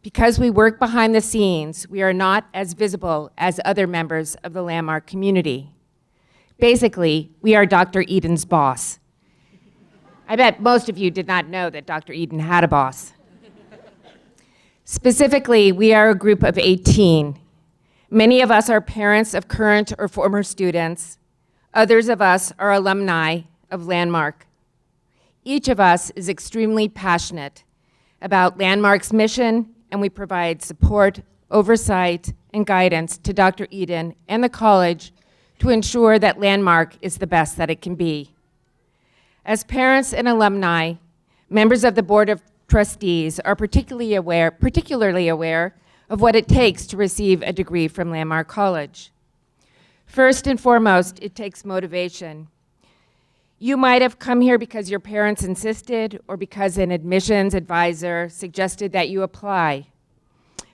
Because we work behind the scenes, we are not as visible as other members of the Landmark community. Basically, we are Dr. Eden's boss. I bet most of you did not know that Dr. Eden had a boss. Specifically, we are a group of 18. Many of us are parents of current or former students. Others of us are alumni of Landmark. Each of us is extremely passionate about Landmark's mission, and we provide support, oversight, and guidance to Dr. Eden and the college to ensure that Landmark is the best that it can be. As parents and alumni, members of the Board of Trustees are particularly aware of what it takes to receive a degree from Landmark College. First and foremost, it takes motivation. You might have come here because your parents insisted or because an admissions advisor suggested that you apply.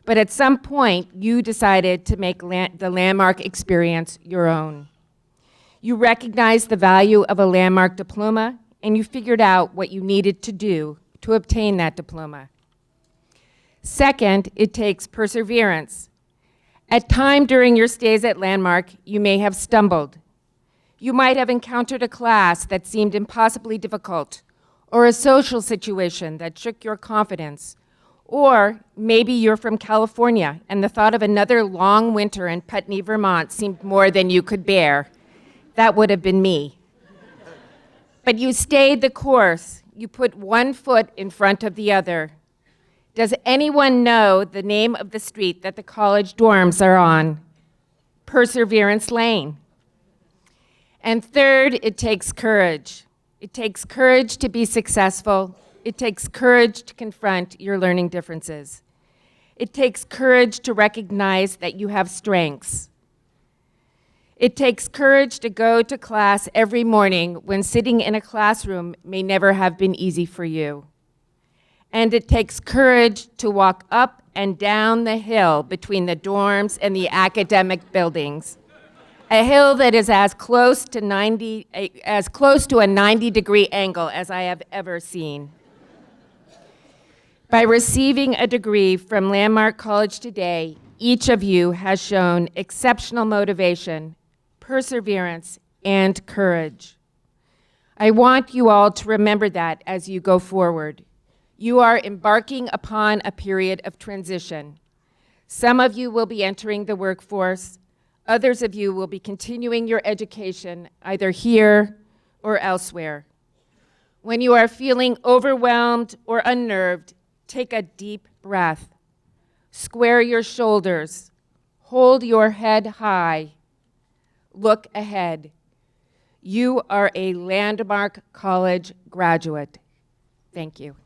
But at some point, you decided to make the Landmark experience your own. You recognized the value of a Landmark diploma, and you figured out what you needed to do to obtain that diploma. Second, it takes perseverance. At time during your stays at Landmark, you may have stumbled. You might have encountered a class that seemed impossibly difficult, or a social situation that shook your confidence. Or maybe you're from California and the thought of another long winter in Putney, Vermont seemed more than you could bear. That would have been me. But you stayed the course. You put one foot in front of the other. Does anyone know the name of the street that the college dorms are on? Perseverance Lane. And third, it takes courage. It takes courage to be successful. It takes courage to confront your learning differences. It takes courage to recognize that you have strengths. It takes courage to go to class every morning when sitting in a classroom may never have been easy for you. And it takes courage to walk up and down the hill between the dorms and the academic buildings. A hill that is as close to a 90-degree angle as I have ever seen. By receiving a degree from Landmark College today, each of you has shown exceptional motivation, perseverance, and courage. I want you all to remember that as you go forward. You are embarking upon a period of transition. Some of you will be entering the workforce. Others of you will be continuing your education either here or elsewhere. When you are feeling overwhelmed or unnerved, take a deep breath. Square your shoulders. Hold your head high. Look ahead. You are a Landmark College graduate. Thank you.